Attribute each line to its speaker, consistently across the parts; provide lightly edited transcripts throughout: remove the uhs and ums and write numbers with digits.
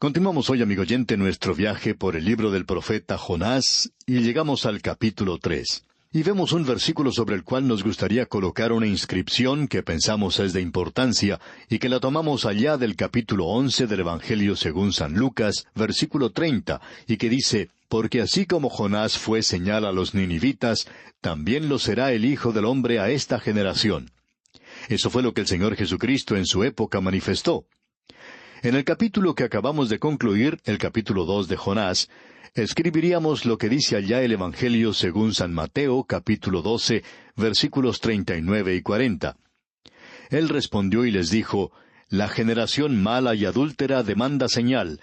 Speaker 1: Continuamos hoy, amigo oyente, nuestro viaje por el libro del profeta Jonás y llegamos al capítulo 3. Y vemos un versículo sobre el cual nos gustaría colocar una inscripción que pensamos es de importancia y que la tomamos allá del capítulo 11 del Evangelio según San Lucas, versículo 30, y que dice: «Porque así como Jonás fue señal a los ninivitas, también lo será el Hijo del Hombre a esta generación». Eso fue lo que el Señor Jesucristo en su época manifestó. En el capítulo que acabamos de concluir, el capítulo 2 de Jonás, escribiríamos lo que dice allá el Evangelio según San Mateo, capítulo 12, versículos 39 y 40. Él respondió y les dijo: «La generación mala y adúltera demanda señal,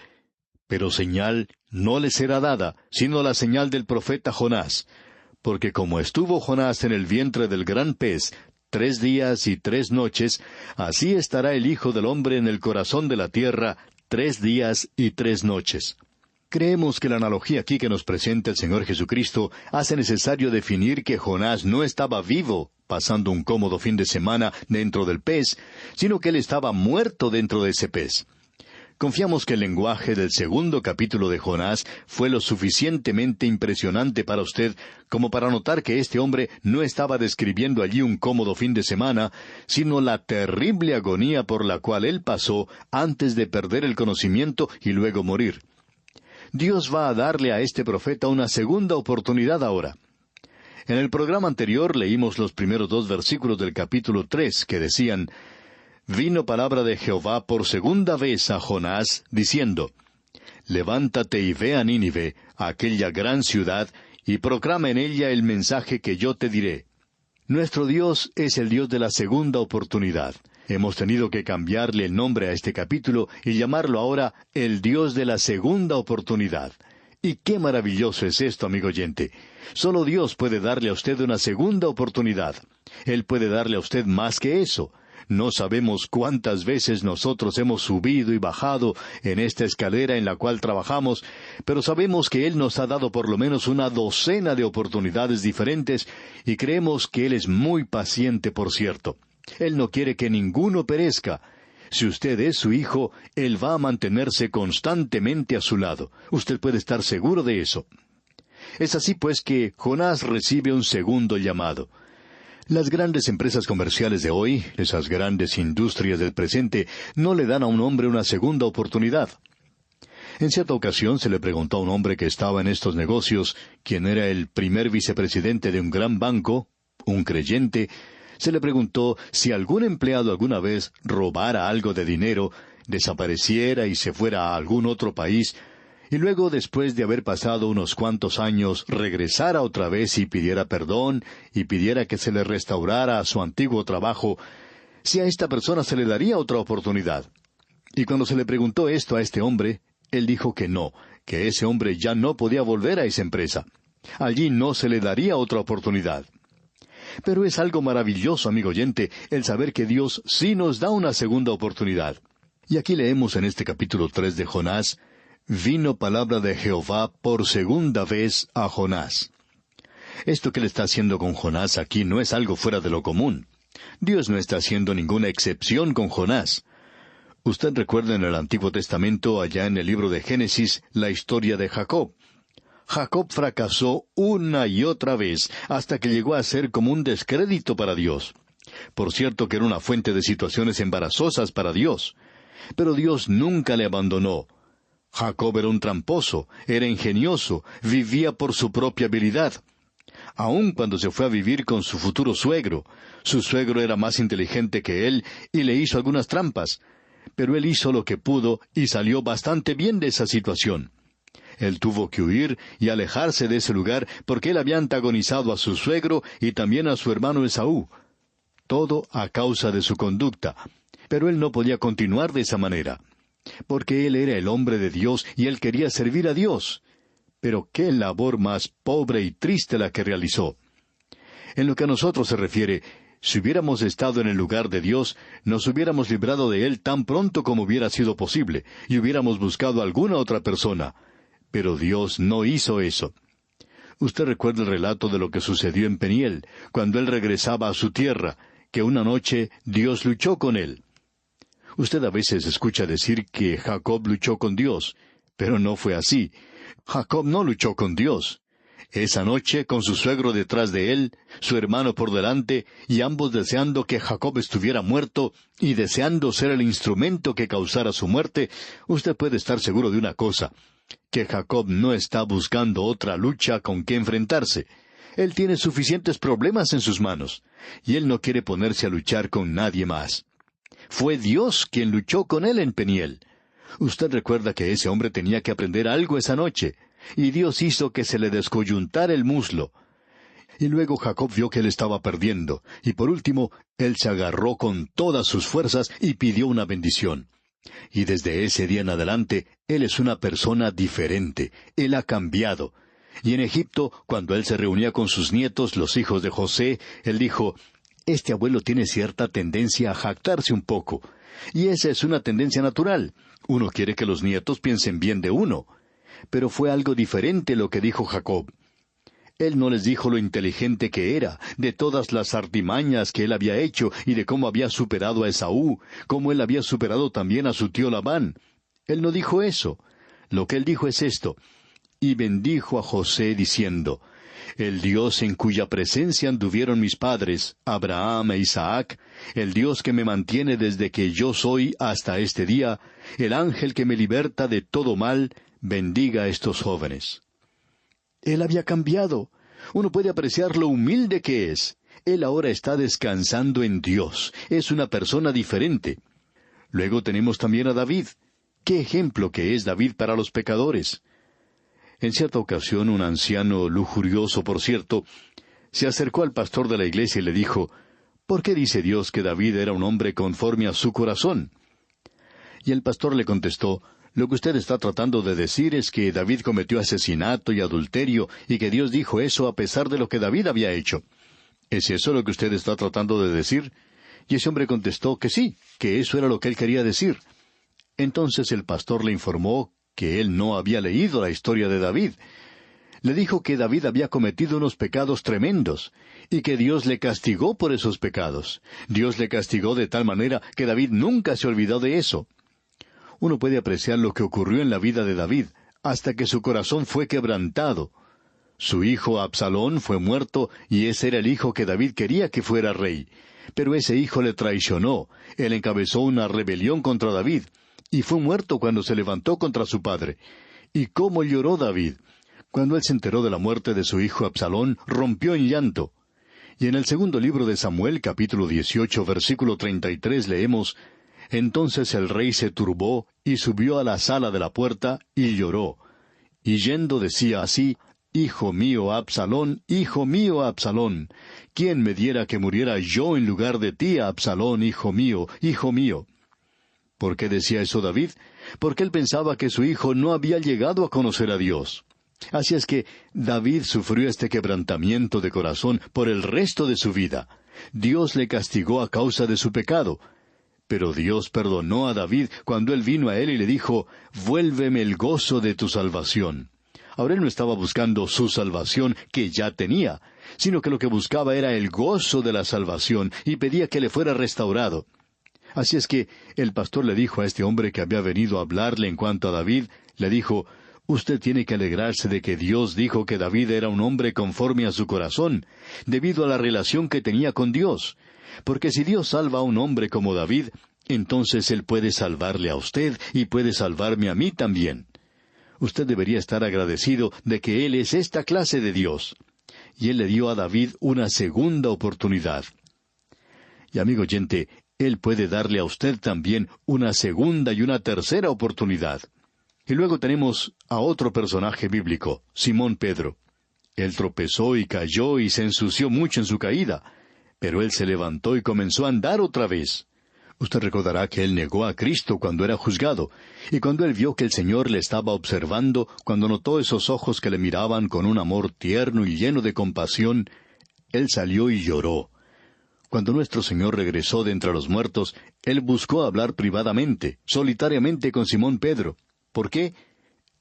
Speaker 1: pero señal no le será dada, sino la señal del profeta Jonás. Porque como estuvo Jonás en el vientre del gran pez 3 días y 3 noches, así estará el Hijo del Hombre en el corazón de la tierra 3 días y 3 noches». Creemos que la analogía aquí que nos presenta el Señor Jesucristo hace necesario definir que Jonás no estaba vivo, pasando un cómodo fin de semana dentro del pez, sino que él estaba muerto dentro de ese pez. Confiamos que el lenguaje del segundo capítulo de Jonás fue lo suficientemente impresionante para usted como para notar que este hombre no estaba describiendo allí un cómodo fin de semana, sino la terrible agonía por la cual él pasó antes de perder el conocimiento y luego morir. Dios va a darle a este profeta una segunda oportunidad ahora. En el programa anterior leímos los primeros 2 versículos del capítulo 3 que decían: «Vino palabra de Jehová por segunda vez a Jonás, diciendo: Levántate y ve a Nínive, aquella gran ciudad, y proclama en ella el mensaje que yo te diré». Nuestro Dios es el Dios de la segunda oportunidad. Hemos tenido que cambiarle el nombre a este capítulo y llamarlo ahora el Dios de la segunda oportunidad. Y qué maravilloso es esto, amigo oyente. Solo Dios puede darle a usted una segunda oportunidad. Él puede darle a usted más que eso. No sabemos cuántas veces nosotros hemos subido y bajado en esta escalera en la cual trabajamos, pero sabemos que Él nos ha dado por lo menos una docena de oportunidades diferentes y creemos que Él es muy paciente, por cierto. Él no quiere que ninguno perezca. Si usted es su hijo, Él va a mantenerse constantemente a su lado. Usted puede estar seguro de eso. Es así pues que Jonás recibe un segundo llamado. Las grandes empresas comerciales de hoy, esas grandes industrias del presente, no le dan a un hombre una segunda oportunidad. En cierta ocasión se le preguntó a un hombre que estaba en estos negocios, quien era el primer vicepresidente de un gran banco, un creyente, se le preguntó si algún empleado alguna vez robara algo de dinero, desapareciera y se fuera a algún otro país, y luego, después de haber pasado unos cuantos años, regresara otra vez y pidiera perdón, y pidiera que se le restaurara a su antiguo trabajo, si a esta persona se le daría otra oportunidad. Y cuando se le preguntó esto a este hombre, él dijo que no, que ese hombre ya no podía volver a esa empresa. Allí no se le daría otra oportunidad. Pero es algo maravilloso, amigo oyente, el saber que Dios sí nos da una segunda oportunidad. Y aquí leemos en este capítulo 3 de Jonás: «Vino palabra de Jehová por segunda vez a Jonás». Esto que Él está haciendo con Jonás aquí no es algo fuera de lo común. Dios no está haciendo ninguna excepción con Jonás. Usted recuerda en el Antiguo Testamento, allá en el libro de Génesis, la historia de Jacob. Jacob fracasó una y otra vez hasta que llegó a ser como un descrédito para Dios. Por cierto que era una fuente de situaciones embarazosas para Dios. Pero Dios nunca le abandonó. Jacob era un tramposo, era ingenioso, vivía por su propia habilidad. Aun cuando se fue a vivir con su futuro suegro, su suegro era más inteligente que él y le hizo algunas trampas. Pero él hizo lo que pudo y salió bastante bien de esa situación. Él tuvo que huir y alejarse de ese lugar porque él había antagonizado a su suegro y también a su hermano Esaú. Todo a causa de su conducta. Pero él no podía continuar de esa manera, porque él era el hombre de Dios y él quería servir a Dios. Pero qué labor más pobre y triste la que realizó. En lo que a nosotros se refiere, si hubiéramos estado en el lugar de Dios, nos hubiéramos librado de él tan pronto como hubiera sido posible, y hubiéramos buscado a alguna otra persona. Pero Dios no hizo eso. Usted recuerda el relato de lo que sucedió en Peniel, cuando él regresaba a su tierra, que una noche Dios luchó con él. Usted a veces escucha decir que Jacob luchó con Dios, pero no fue así. Jacob no luchó con Dios. Esa noche, con su suegro detrás de él, su hermano por delante, y ambos deseando que Jacob estuviera muerto, y deseando ser el instrumento que causara su muerte, usted puede estar seguro de una cosa, que Jacob no está buscando otra lucha con que enfrentarse. Él tiene suficientes problemas en sus manos, y él no quiere ponerse a luchar con nadie más. Fue Dios quien luchó con él en Peniel. Usted recuerda que ese hombre tenía que aprender algo esa noche, y Dios hizo que se le descoyuntara el muslo. Y luego Jacob vio que él estaba perdiendo, y por último, él se agarró con todas sus fuerzas y pidió una bendición. Y desde ese día en adelante, él es una persona diferente. Él ha cambiado. Y en Egipto, cuando él se reunía con sus nietos, los hijos de José, él dijo, «Este abuelo tiene cierta tendencia a jactarse un poco. Y esa es una tendencia natural. Uno quiere que los nietos piensen bien de uno». Pero fue algo diferente lo que dijo Jacob. Él no les dijo lo inteligente que era, de todas las artimañas que él había hecho y de cómo había superado a Esaú, cómo él había superado también a su tío Labán. Él no dijo eso. Lo que él dijo es esto. Y bendijo a José diciendo, «El Dios en cuya presencia anduvieron mis padres, Abraham e Isaac, el Dios que me mantiene desde que yo soy hasta este día, el ángel que me liberta de todo mal, bendiga a estos jóvenes». Él había cambiado. Uno puede apreciar lo humilde que es. Él ahora está descansando en Dios. Es una persona diferente. Luego tenemos también a David. ¡Qué ejemplo que es David para los pecadores! En cierta ocasión, un anciano, lujurioso por cierto, se acercó al pastor de la iglesia y le dijo, «¿Por qué dice Dios que David era un hombre conforme a su corazón?» Y el pastor le contestó, «Lo que usted está tratando de decir es que David cometió asesinato y adulterio, y que Dios dijo eso a pesar de lo que David había hecho. ¿Es eso lo que usted está tratando de decir?» Y ese hombre contestó que sí, que eso era lo que él quería decir. Entonces el pastor le informó que él no había leído la historia de David. Le dijo que David había cometido unos pecados tremendos, y que Dios le castigó por esos pecados. Dios le castigó de tal manera que David nunca se olvidó de eso. Uno puede apreciar lo que ocurrió en la vida de David, hasta que su corazón fue quebrantado. Su hijo Absalón fue muerto, y ese era el hijo que David quería que fuera rey. Pero ese hijo le traicionó, él encabezó una rebelión contra David, y fue muerto cuando se levantó contra su padre. ¿Y cómo lloró David? Cuando él se enteró de la muerte de su hijo Absalón, rompió en llanto. Y en el segundo libro de Samuel, capítulo 18, versículo 33, leemos, «Entonces el rey se turbó, y subió a la sala de la puerta, y lloró. Y yendo decía así, Hijo mío Absalón, ¿quién me diera que muriera yo en lugar de ti, Absalón, hijo mío, hijo mío?» ¿Por qué decía eso David? Porque él pensaba que su hijo no había llegado a conocer a Dios. Así es que David sufrió este quebrantamiento de corazón por el resto de su vida. Dios le castigó a causa de su pecado. Pero Dios perdonó a David cuando él vino a él y le dijo, «Vuélveme el gozo de tu salvación». Ahora él no estaba buscando su salvación que ya tenía, sino que lo que buscaba era el gozo de la salvación y pedía que le fuera restaurado. Así es que el pastor le dijo a este hombre que había venido a hablarle en cuanto a David, le dijo, «Usted tiene que alegrarse de que Dios dijo que David era un hombre conforme a su corazón, debido a la relación que tenía con Dios. Porque si Dios salva a un hombre como David, entonces Él puede salvarle a usted y puede salvarme a mí también. Usted debería estar agradecido de que Él es esta clase de Dios». Y Él le dio a David una segunda oportunidad. Y amigo oyente, Él puede darle a usted también una segunda y una tercera oportunidad. Y luego tenemos a otro personaje bíblico, Simón Pedro. Él tropezó y cayó y se ensució mucho en su caída, pero él se levantó y comenzó a andar otra vez. Usted recordará que él negó a Cristo cuando era juzgado, y cuando él vio que el Señor le estaba observando, cuando notó esos ojos que le miraban con un amor tierno y lleno de compasión, él salió y lloró. Cuando nuestro Señor regresó de entre los muertos, Él buscó hablar privadamente, solitariamente con Simón Pedro. ¿Por qué?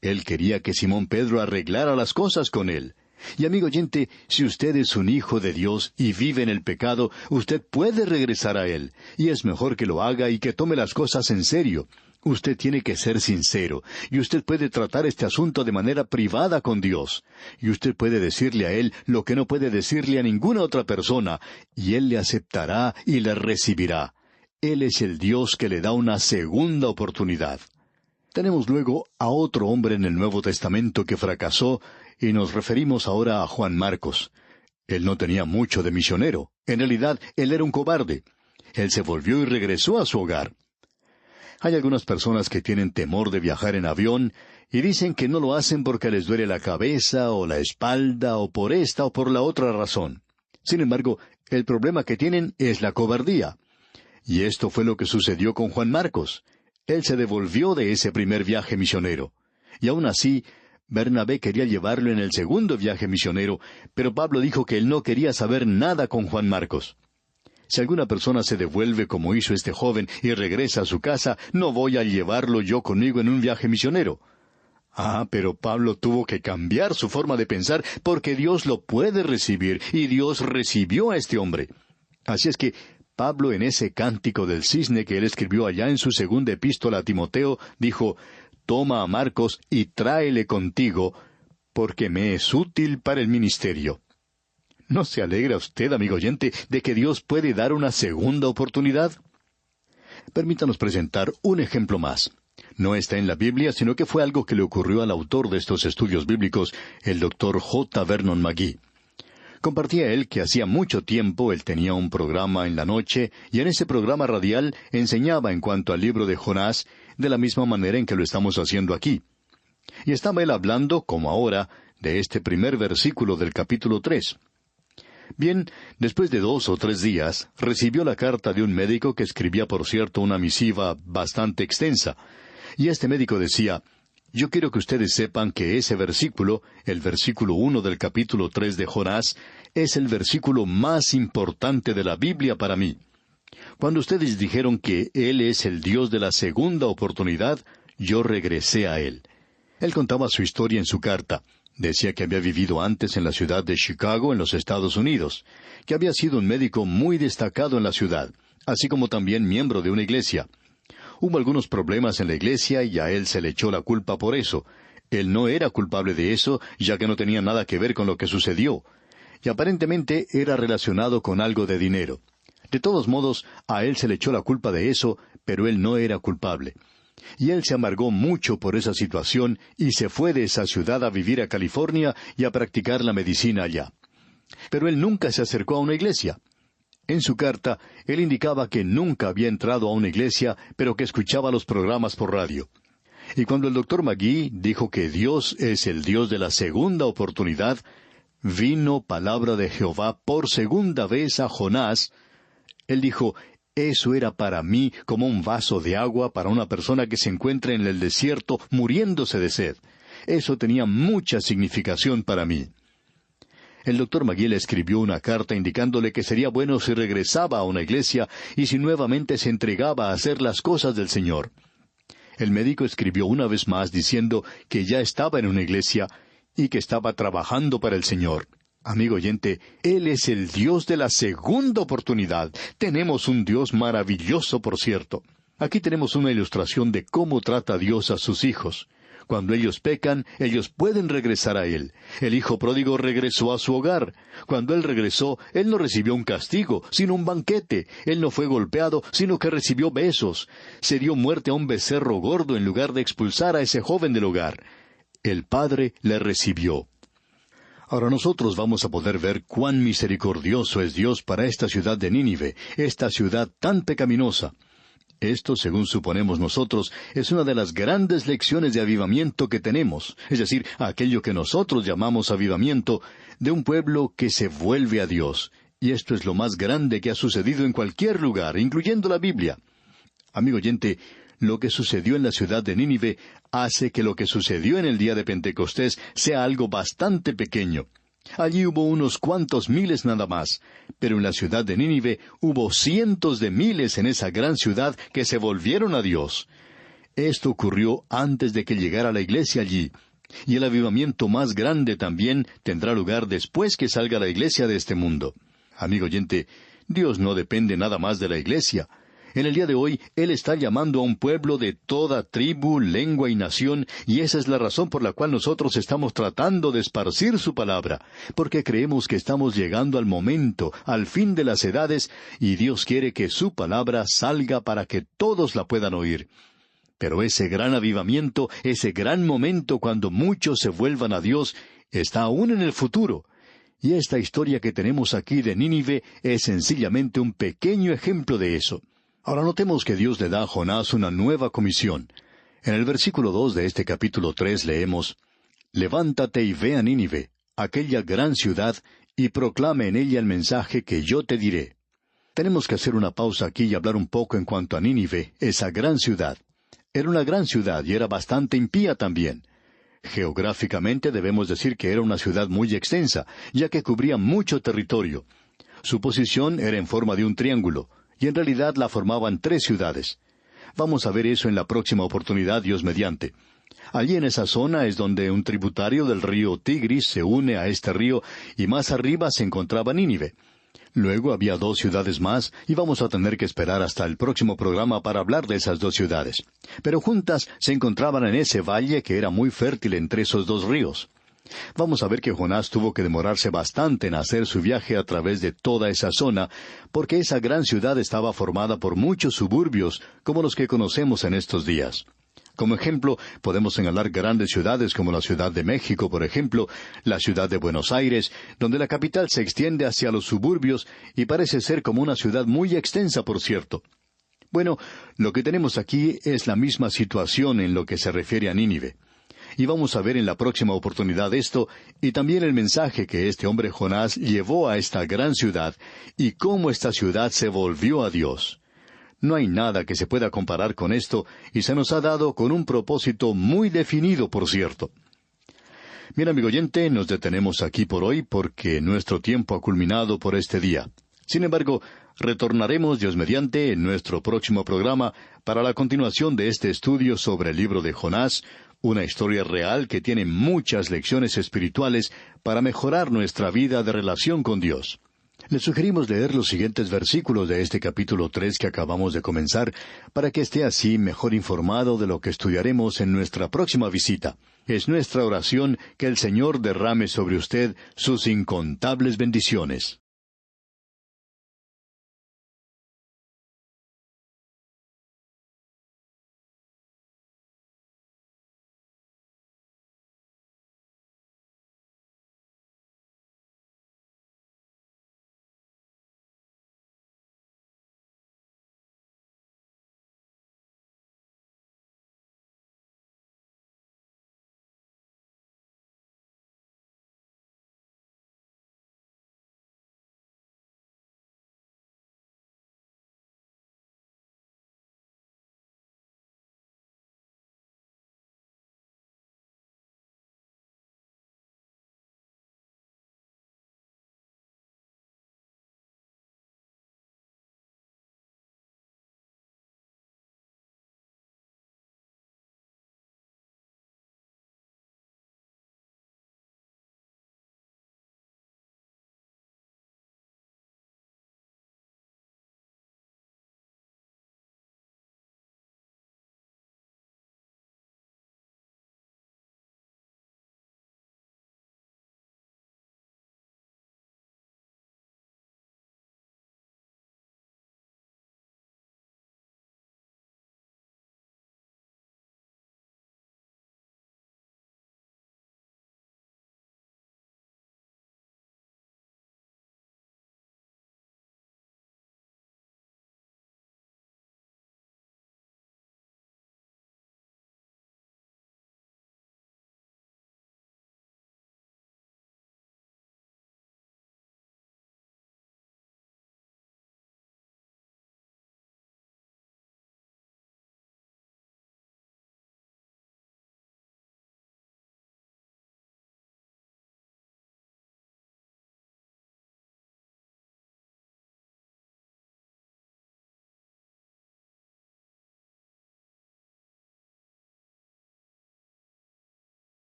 Speaker 1: Él quería que Simón Pedro arreglara las cosas con él. Y amigo oyente, si usted es un hijo de Dios y vive en el pecado, usted puede regresar a Él, y es mejor que lo haga y que tome las cosas en serio. Usted tiene que ser sincero, y usted puede tratar este asunto de manera privada con Dios. Y usted puede decirle a Él lo que no puede decirle a ninguna otra persona, y Él le aceptará y le recibirá. Él es el Dios que le da una segunda oportunidad. Tenemos luego a otro hombre en el Nuevo Testamento que fracasó, y nos referimos ahora a Juan Marcos. Él no tenía mucho de misionero. En realidad, él era un cobarde. Él se volvió y regresó a su hogar. Hay algunas personas que tienen temor de viajar en avión y dicen que no lo hacen porque les duele la cabeza o la espalda o por esta o por la otra razón. Sin embargo, el problema que tienen es la cobardía. Y esto fue lo que sucedió con Juan Marcos. Él se devolvió de ese primer viaje misionero. Y aún así, Bernabé quería llevarlo en el segundo viaje misionero, pero Pablo dijo que él no quería saber nada con Juan Marcos. Si alguna persona se devuelve como hizo este joven y regresa a su casa, no voy a llevarlo yo conmigo en un viaje misionero. Pero Pablo tuvo que cambiar su forma de pensar porque Dios lo puede recibir, y Dios recibió a este hombre. Así es que Pablo, en ese cántico del cisne que él escribió allá en su segunda epístola a Timoteo, dijo: «Toma a Marcos y tráele contigo, porque me es útil para el ministerio». ¿No se alegra usted, amigo oyente, de que Dios puede dar una segunda oportunidad? Permítanos presentar un ejemplo más. No está en la Biblia, sino que fue algo que le ocurrió al autor de estos estudios bíblicos, el Dr. J. Vernon McGee. Compartía él que hacía mucho tiempo él tenía un programa en la noche, y en ese programa radial enseñaba en cuanto al libro de Jonás, de la misma manera en que lo estamos haciendo aquí. Y estaba él hablando, como ahora, de este primer versículo del capítulo 3. Bien, después de 2 o 3 días, recibió la carta de un médico que escribía, por cierto, una misiva bastante extensa. Y este médico decía: «Yo quiero que ustedes sepan que ese versículo, el versículo 1 del capítulo 3 de Jonás, es el versículo más importante de la Biblia para mí. Cuando ustedes dijeron que Él es el Dios de la segunda oportunidad, yo regresé a Él». Él contaba su historia en su carta. Decía que había vivido antes en la ciudad de Chicago, en los Estados Unidos, que había sido un médico muy destacado en la ciudad, así como también miembro de una iglesia. Hubo algunos problemas en la iglesia y a él se le echó la culpa por eso. Él no era culpable de eso, ya que no tenía nada que ver con lo que sucedió. Y aparentemente era relacionado con algo de dinero. De todos modos, a él se le echó la culpa de eso, pero él no era culpable. Y él se amargó mucho por esa situación y se fue de esa ciudad a vivir a California y a practicar la medicina allá. Pero él nunca se acercó a una iglesia. En su carta, él indicaba que nunca había entrado a una iglesia, pero que escuchaba los programas por radio. Y cuando el Dr. McGee dijo que Dios es el Dios de la segunda oportunidad, vino palabra de Jehová por segunda vez a Jonás. Él dijo: «Eso era para mí como un vaso de agua para una persona que se encuentra en el desierto muriéndose de sed. Eso tenía mucha significación para mí». El Dr. McGee le escribió una carta indicándole que sería bueno si regresaba a una iglesia y si nuevamente se entregaba a hacer las cosas del Señor. El médico escribió una vez más diciendo que ya estaba en una iglesia y que estaba trabajando para el Señor. Amigo oyente, Él es el Dios de la segunda oportunidad. Tenemos un Dios maravilloso, por cierto. Aquí tenemos una ilustración de cómo trata Dios a sus hijos. Cuando ellos pecan, ellos pueden regresar a Él. El hijo pródigo regresó a su hogar. Cuando él regresó, él no recibió un castigo, sino un banquete. Él no fue golpeado, sino que recibió besos. Se dio muerte a un becerro gordo en lugar de expulsar a ese joven del hogar. El Padre le recibió. Ahora nosotros vamos a poder ver cuán misericordioso es Dios para esta ciudad de Nínive, esta ciudad tan pecaminosa. Esto, según suponemos nosotros, es una de las grandes lecciones de avivamiento que tenemos, es decir, aquello que nosotros llamamos avivamiento, de un pueblo que se vuelve a Dios. Y esto es lo más grande que ha sucedido en cualquier lugar, incluyendo la Biblia. Amigo oyente, lo que sucedió en la ciudad de Nínive hace que lo que sucedió en el día de Pentecostés sea algo bastante pequeño. Allí hubo unos cuantos miles nada más, pero en la ciudad de Nínive hubo cientos de miles en esa gran ciudad que se volvieron a Dios. Esto ocurrió antes de que llegara la iglesia allí, Y el avivamiento más grande también tendrá lugar después que salga la iglesia de este mundo. Amigo oyente, Dios no depende nada más de la iglesia. En el día de hoy, Él está llamando a un pueblo de toda tribu, lengua y nación, y esa es la razón por la cual nosotros estamos tratando de esparcir su palabra, porque creemos que estamos llegando al momento, al fin de las edades, y Dios quiere que su palabra salga para que todos la puedan oír. Pero ese gran avivamiento, ese gran momento cuando muchos se vuelvan a Dios, está aún en el futuro. Y esta historia que tenemos aquí de Nínive es sencillamente un pequeño ejemplo de eso. Ahora notemos que Dios le da a Jonás una nueva comisión. En el versículo 2 de este capítulo 3 leemos, «Levántate y ve a Nínive, aquella gran ciudad, y proclame en ella el mensaje que yo te diré». Tenemos que hacer una pausa aquí y hablar un poco en cuanto a Nínive, esa gran ciudad. Era una gran ciudad y era bastante impía también. Geográficamente debemos decir que era una ciudad muy extensa, ya que cubría mucho territorio. Su posición era en forma de un triángulo, y en realidad la formaban 3 ciudades. Vamos a ver eso en la próxima oportunidad, Dios mediante. Allí en esa zona es donde un tributario del río Tigris se une a este río, y más arriba se encontraba Nínive. Luego había 2 ciudades más, y vamos a tener que esperar hasta el próximo programa para hablar de esas 2 ciudades. Pero juntas se encontraban en ese valle que era muy fértil entre esos 2 ríos. Vamos a ver que Jonás tuvo que demorarse bastante en hacer su viaje a través de toda esa zona, porque esa gran ciudad estaba formada por muchos suburbios, como los que conocemos en estos días. Como ejemplo, podemos señalar grandes ciudades como la Ciudad de México, por ejemplo, la ciudad de Buenos Aires, donde la capital se extiende hacia los suburbios y parece ser como una ciudad muy extensa, por cierto. Bueno, lo que tenemos aquí es la misma situación en lo que se refiere a Nínive. Y vamos a ver en la próxima oportunidad esto, y también el mensaje que este hombre Jonás llevó a esta gran ciudad, y cómo esta ciudad se volvió a Dios. No hay nada que se pueda comparar con esto, y se nos ha dado con un propósito muy definido, por cierto. Bien, amigo oyente, nos detenemos aquí por hoy, porque nuestro tiempo ha culminado por este día. Sin embargo, retornaremos, Dios mediante, en nuestro próximo programa, para la continuación de este estudio sobre el libro de Jonás, una historia real que tiene muchas lecciones espirituales para mejorar nuestra vida de relación con Dios. Le sugerimos leer los siguientes versículos de este capítulo 3 que acabamos de comenzar, para que esté así mejor informado de lo que estudiaremos en nuestra próxima visita. Es nuestra oración que el Señor derrame sobre usted sus incontables bendiciones.